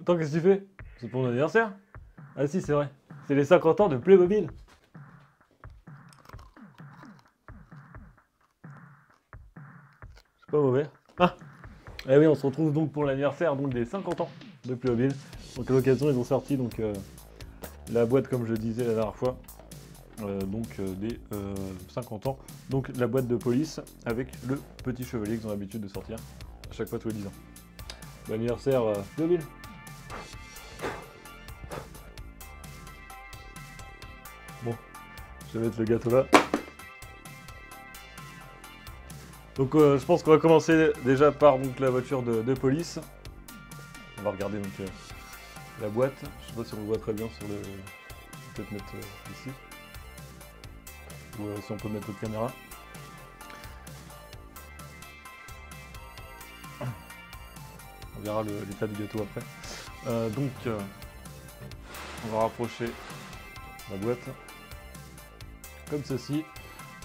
Attends, qu'est-ce que tu fais? C'est pour mon anniversaire? Ah si, c'est vrai. C'est les 50 ans de Playmobil. C'est pas mauvais. Ah! Eh oui, on se retrouve donc pour l'anniversaire donc des 50 ans de Playmobil. Donc à l'occasion, ils ont sorti donc la boîte, comme je disais la dernière fois, des 50 ans. Donc la boîte de police avec le petit chevalier qu'ils ont l'habitude de sortir à chaque fois tous les 10 ans. Bon anniversaire Playmobil. Bon, je vais mettre le gâteau là. Donc je pense qu'on va commencer déjà par donc, la voiture de police. On va regarder donc la boîte. Je sais pas si on le voit très bien sur le... Peut-être mettre ici. Ou si on peut mettre notre caméra. On verra l'état du gâteau après. On va rapprocher la boîte comme ceci.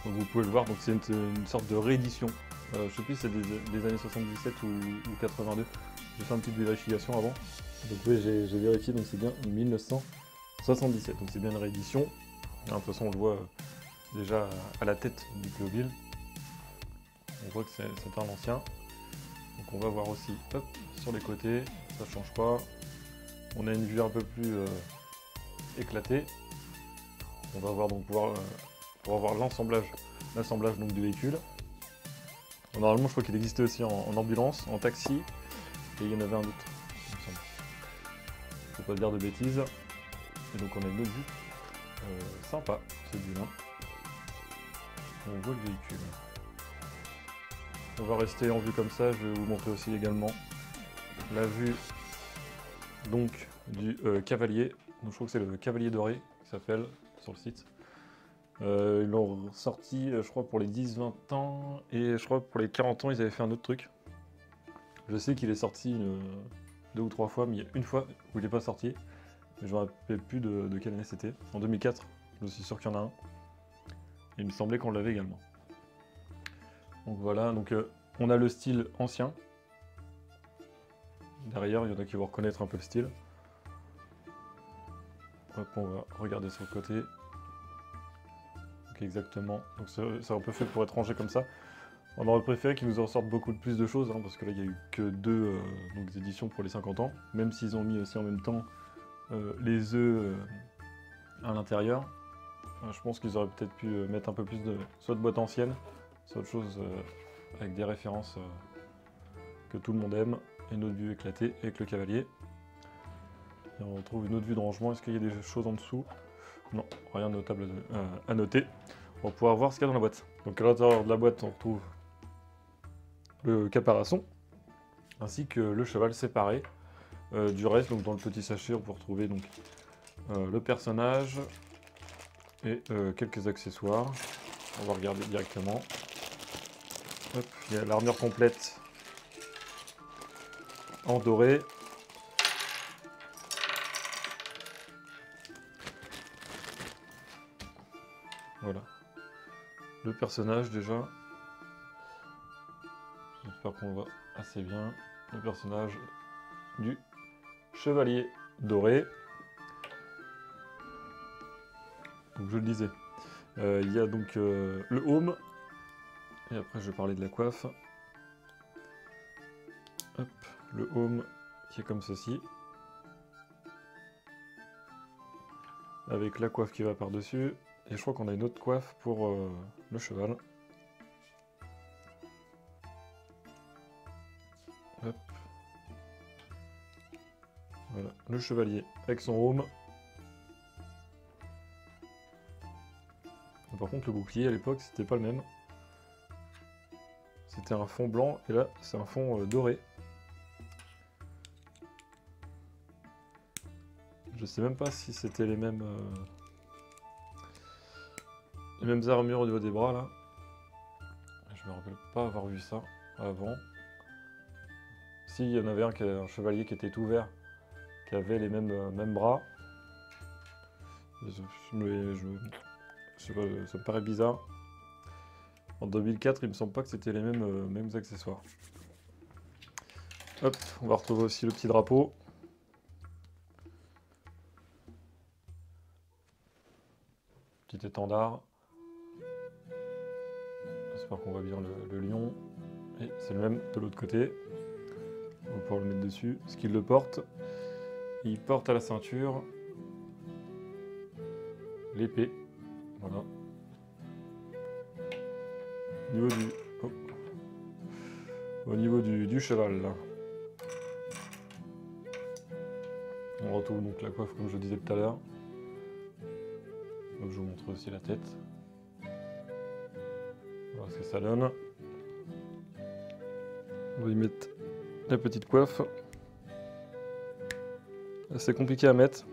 Donc vous pouvez le voir, donc c'est une sorte de réédition. Je sais plus si c'est des années 77 ou 82. J'ai fait une petite vérification avant. Donc oui, j'ai vérifié, donc c'est bien 1977. Donc c'est bien une réédition. De toute façon, on le voit déjà à la tête du Playmobil. On voit que c'est un ancien. Donc on va voir aussi, hop, sur les côtés, ça ne change pas. On a une vue un peu plus éclatée. On va voir donc pour avoir l'assemblage donc du véhicule. Normalement, je crois qu'il existait aussi en ambulance, en taxi, et il y en avait un autre, il me semble. Faut pas dire de bêtises. Et donc on a une autre vue sympa, cette vue-là. On voit le véhicule. On va rester en vue comme ça. Je vais vous montrer aussi également la vue donc du cavalier. Donc je crois que c'est le cavalier doré qui s'appelle sur le site. Ils l'ont sorti, je crois, pour les 10-20 ans, et je crois pour les 40 ans, ils avaient fait un autre truc. Je sais qu'il est sorti 2 ou 3 fois, mais il y a une fois où il n'est pas sorti. Mais je ne me rappelle plus de quelle année c'était. En 2004, je suis sûr qu'il y en a un. Et il me semblait qu'on l'avait également. Donc voilà, donc on a le style ancien. Derrière, il y en a qui vont reconnaître un peu le style. Hop, on va regarder sur le côté. Donc exactement, donc c'est un peu fait pour être rangé comme ça. On aurait préféré qu'ils nous en sortent beaucoup plus de choses, hein, parce que là il n'y a eu que deux éditions pour les 50 ans, même s'ils ont mis aussi en même temps les œufs à l'intérieur. Je pense qu'ils auraient peut-être pu mettre un peu plus de soit de boîte ancienne, soit autre chose avec des références que tout le monde aime, et une autre vue éclatée avec le cavalier. Et on retrouve une autre vue de rangement. Est-ce qu'il y a des choses en dessous? Non, rien de notable à noter. On va pouvoir voir ce qu'il y a dans la boîte. Donc à l'intérieur de la boîte, on retrouve le caparaçon, ainsi que le cheval séparé du reste. Donc dans le petit sachet, on peut retrouver donc, le personnage et quelques accessoires. On va regarder directement. Hop, il y a l'armure complète en doré. Voilà. Le personnage déjà. J'espère qu'on voit assez bien. Le personnage du chevalier doré. Donc je le disais. Il y a donc le home. Et après je vais parler de la coiffe. Hop, le home qui est comme ceci. Avec la coiffe qui va par-dessus. Et je crois qu'on a une autre coiffe pour le cheval. Hop. Voilà, le chevalier avec son home. Par contre, le bouclier à l'époque, c'était pas le même. C'était un fond blanc et là, c'est un fond doré. Je sais même pas si c'était les mêmes armures au niveau des bras là. Je me rappelle pas avoir vu ça avant. Si, il y en avait un chevalier qui était tout vert, qui avait les mêmes bras. Je sais pas, ça me paraît bizarre. En 2004, il me semble pas que c'était les mêmes accessoires. Hop, on va retrouver aussi le petit drapeau. Petit étendard. J'espère qu'on voit bien le lion. Et c'est le même de l'autre côté. On va pouvoir le mettre dessus. Ce qu'il le porte. Il porte à la ceinture l'épée. Voilà. Au niveau du cheval, là. On retrouve donc la coiffe comme je disais tout à l'heure. Donc je vous montre aussi la tête. Voilà ce que ça donne. On va y mettre la petite coiffe. C'est compliqué à mettre.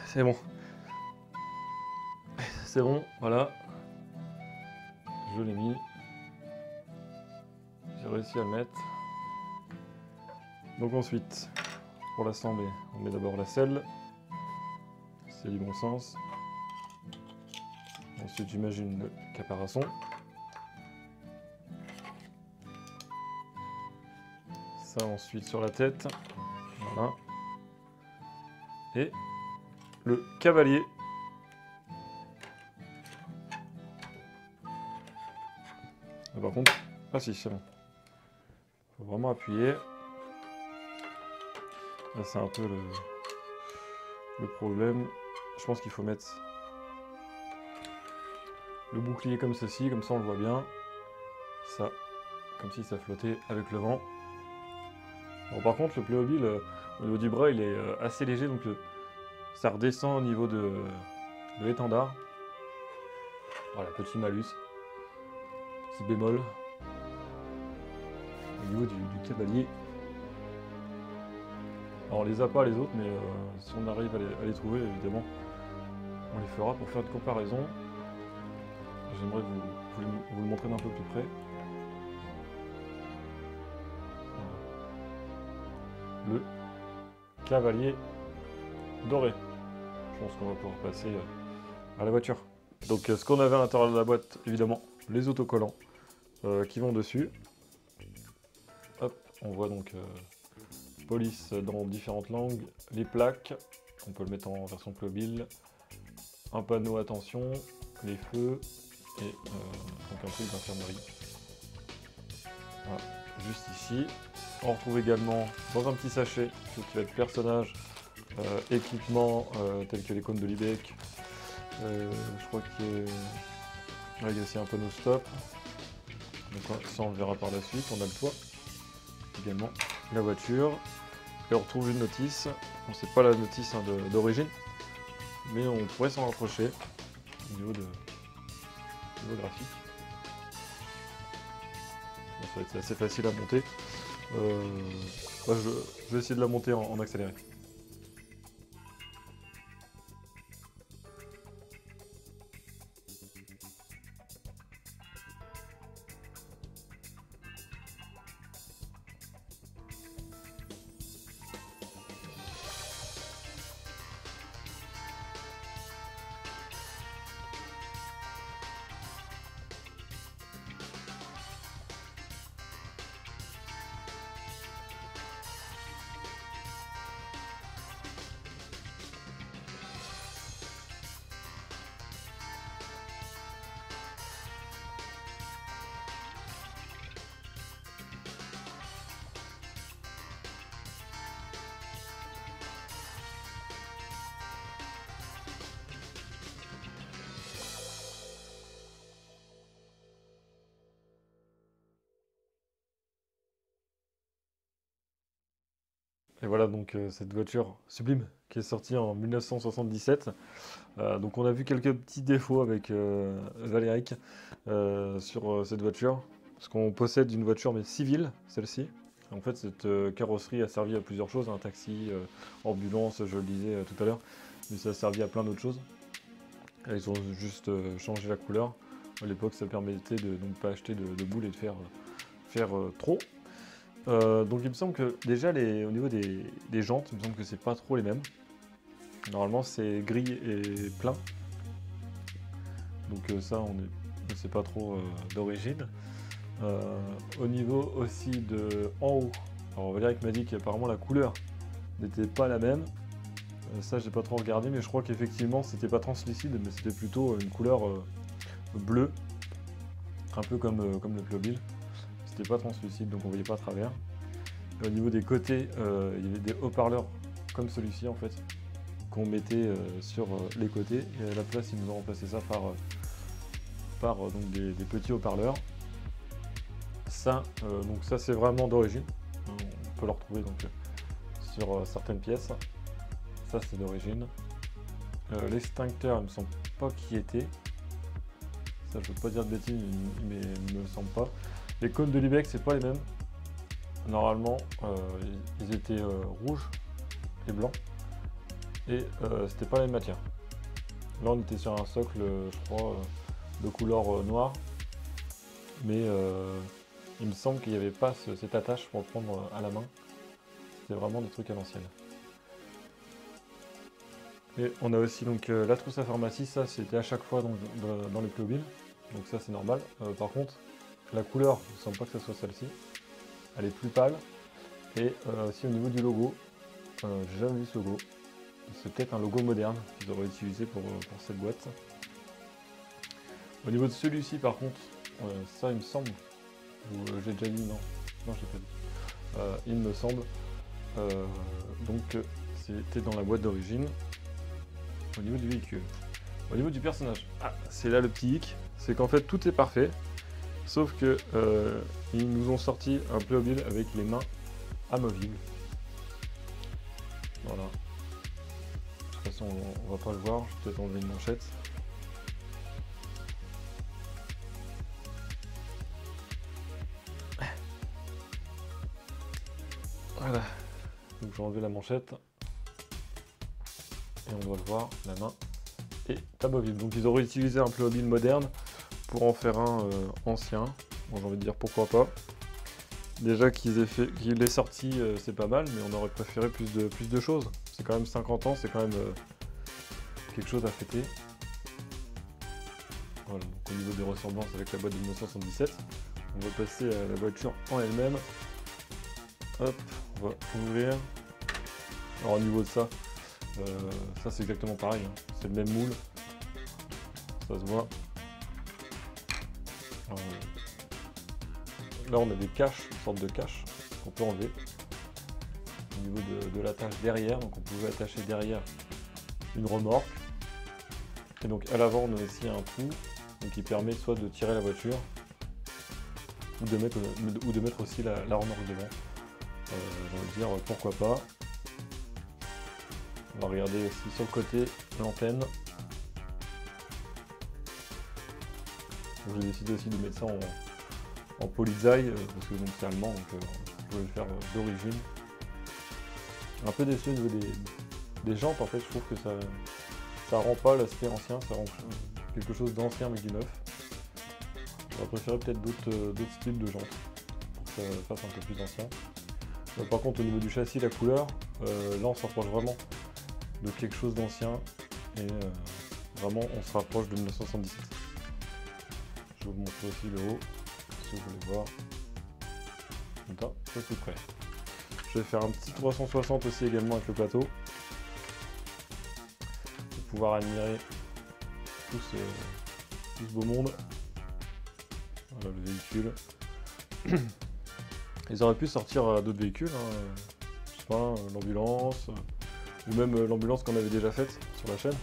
C'est bon. C'est bon, voilà. Je l'ai mis. J'ai réussi à le mettre. Donc ensuite, pour l'assembler, on met d'abord la selle. C'est du bon sens. Ensuite, j'imagine le caparaçon. Ça ensuite sur la tête. Voilà. Et le cavalier. Et par contre, ah si, c'est bon. Faut vraiment appuyer. Là, c'est un peu le problème. Je pense qu'il faut mettre le bouclier comme ceci, comme ça on le voit bien. Ça, comme si ça flottait avec le vent. Bon, par contre, le Playmobil, au niveau du bras, il est assez léger, donc ça redescend au niveau de l'étendard. Voilà, petit malus. Petit bémol. Au niveau du cavalier. Alors on les a pas les autres, mais si on arrive à les trouver, évidemment, on les fera pour faire une comparaison. J'aimerais vous le montrer d'un peu plus près. Voilà. Le cavalier doré. Je pense qu'on va pouvoir passer à la voiture. Donc ce qu'on avait à l'intérieur de la boîte, évidemment, les autocollants qui vont dessus. Hop, on voit donc police dans différentes langues, les plaques, on peut le mettre en version Playmobil, un panneau attention, les feux et donc un truc d'infirmerie. Voilà, juste ici. On retrouve également dans un petit sachet tout ce qui va être personnage, équipement tels que les cônes de l'IBEC. Je crois qu'il y a aussi un panneau stop. Donc ça on le verra par la suite. On a le toit également, la voiture. Et on retrouve une notice. Bon, c'est pas la notice d'origine, mais on pourrait s'en rapprocher au niveau graphique. Bon, ça va être assez facile à monter. Je vais essayer de la monter en accéléré. Et voilà donc cette voiture sublime qui est sortie en 1977. Donc on a vu quelques petits défauts avec Valéric sur cette voiture. Parce qu'on possède une voiture mais civile, celle-ci. En fait cette carrosserie a servi à plusieurs choses, un taxi, ambulance, je le disais tout à l'heure. Mais ça a servi à plein d'autres choses. Et ils ont juste changé la couleur. À l'époque ça permettait de ne pas acheter de boules et de faire trop. Donc il me semble que déjà au niveau des jantes, il me semble que c'est pas trop les mêmes. Normalement c'est gris et plein. Donc ça on ne sait pas trop d'origine. Au niveau aussi de en haut, alors Valéric m'a dit qu'apparemment la couleur n'était pas la même. Ça j'ai pas trop regardé, mais je crois qu'effectivement c'était pas translucide, mais c'était plutôt une couleur bleue, un peu comme le Playmobil. C'était pas translucide, donc on voyait pas à travers. Et au niveau des côtés, il y avait des haut-parleurs comme celui-ci en fait, qu'on mettait sur les côtés, et à la place ils nous ont remplacé ça par donc des petits haut-parleurs. Ça, donc ça c'est vraiment d'origine, on peut le retrouver donc sur certaines pièces. Ça c'est d'origine. L'extincteur, il me semble pas qui était. Ça je veux pas dire de bêtises, mais il me semble pas. Les cônes de Liebherr c'est pas les mêmes. Normalement ils étaient rouges et blancs. Et c'était pas la même matière. Là on était sur un socle, je crois, de couleur noire. Mais il me semble qu'il n'y avait pas cette attache pour le prendre à la main. C'était vraiment des trucs à l'ancienne. Et on a aussi donc la trousse à pharmacie, ça c'était à chaque fois donc, dans les Playmobil, donc ça c'est normal. Par contre, la couleur, il ne semble pas que ce soit celle-ci, elle est plus pâle. Et aussi au niveau du logo, j'ai jamais vu ce logo. C'est peut-être un logo moderne qu'ils auraient utilisé pour cette boîte. Au niveau de celui-ci par contre, ça il me semble, ou j'ai déjà dit non, je l'ai pas dit. Il me semble, donc c'était dans la boîte d'origine. Au niveau du véhicule, au niveau du personnage, c'est là le petit hic, c'est qu'en fait tout est parfait, sauf que ils nous ont sorti un Playmobil avec les mains amovibles. Voilà. De toute façon on va pas le voir, je vais peut-être enlever une manchette. Voilà. Donc j'ai enlevé la manchette. Et on doit le voir, la main est amovible. Donc ils auraient utilisé un Playmobil moderne pour en faire un ancien. Bon, j'ai envie de dire pourquoi pas. Déjà qu'il est sorti, c'est pas mal, mais on aurait préféré plus de choses. C'est quand même 50 ans, c'est quand même quelque chose à fêter. Voilà, donc au niveau des ressemblances avec la boîte de 1977, on va passer à la voiture en elle-même. Hop, on va ouvrir. Alors au niveau de ça, ça c'est exactement pareil, hein. C'est le même moule, ça se voit. Alors, là on a des caches, une sorte de cache qu'on peut enlever au niveau de l'attache derrière, donc on pouvait attacher derrière une remorque. Et donc à l'avant on a aussi un trou donc, qui permet soit de tirer la voiture ou de mettre aussi la remorque devant. J'ai envie de dire pourquoi pas. On va regarder aussi sur le côté l'antenne. J'ai décidé aussi de mettre ça en Polizei parce que c'est allemand, donc je voulais le faire d'origine. Un peu déçu au niveau des jantes, en fait, je trouve que ça rend pas l'aspect ancien, ça rend quelque chose d'ancien avec du neuf. J'aurais préféré peut-être d'autres styles de jantes pour que ça fasse un peu plus ancien. Par contre, au niveau du châssis, la couleur, là on se rapproche vraiment de quelque chose d'ancien et vraiment on se rapproche de 1977. Je vais vous montrer aussi le haut si vous voulez voir. Comme ça, c'est tout près. Je vais faire un petit 360 aussi également avec le plateau pour pouvoir admirer tout ce beau monde. Voilà le véhicule. Ils auraient pu sortir d'autres véhicules, hein. Je sais pas, l'ambulance, ou même l'ambulance qu'on avait déjà faite sur la chaîne,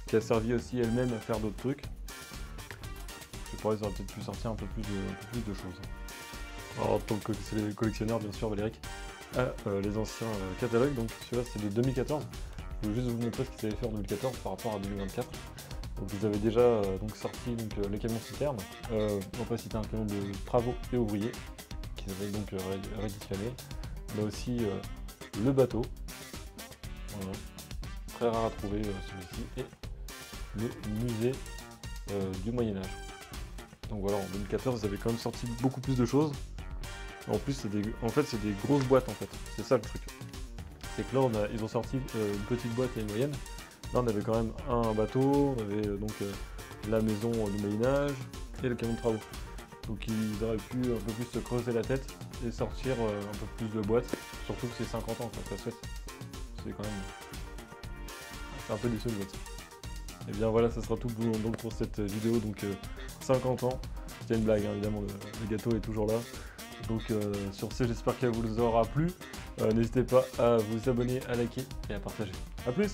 qui a servi aussi elle-même à faire d'autres trucs. Je sais pas, ils auraient peut-être pu sortir un peu plus de choses. Alors, en tant que collectionneur, bien sûr, Valéric, les anciens catalogues, donc celui-là c'est de 2014. Je voulais juste vous montrer ce qu'ils avaient fait en 2014 par rapport à 2024. Donc ils avaient déjà donc sorti les camions citernes, on va pas citer un camion de travaux et ouvriers, qu'ils avaient donc rééditionné. On a aussi le bateau, voilà. Très rare à trouver celui-ci, et le musée du Moyen-Âge. Donc voilà, en 2014 ils avaient quand même sorti beaucoup plus de choses. En plus c'est des grosses boîtes en fait, c'est ça le truc. C'est que là ils ont sorti une petite boîte et une moyenne. Là on avait quand même un bateau, on avait donc la maison du Moyen-Âge et le camion de travaux. Donc ils auraient pu un peu plus se creuser la tête et sortir un peu plus de boîtes. Surtout que c'est 50 ans, quoi, ça se fait. C'est quand même... C'est un peu déçu de boîte. Et bien voilà, ça sera tout donc pour cette vidéo. Donc 50 ans, c'était une blague, hein, évidemment, le gâteau est toujours là. Donc sur ce, j'espère qu'elle vous aura plu. N'hésitez pas à vous abonner, à liker et à partager. A plus!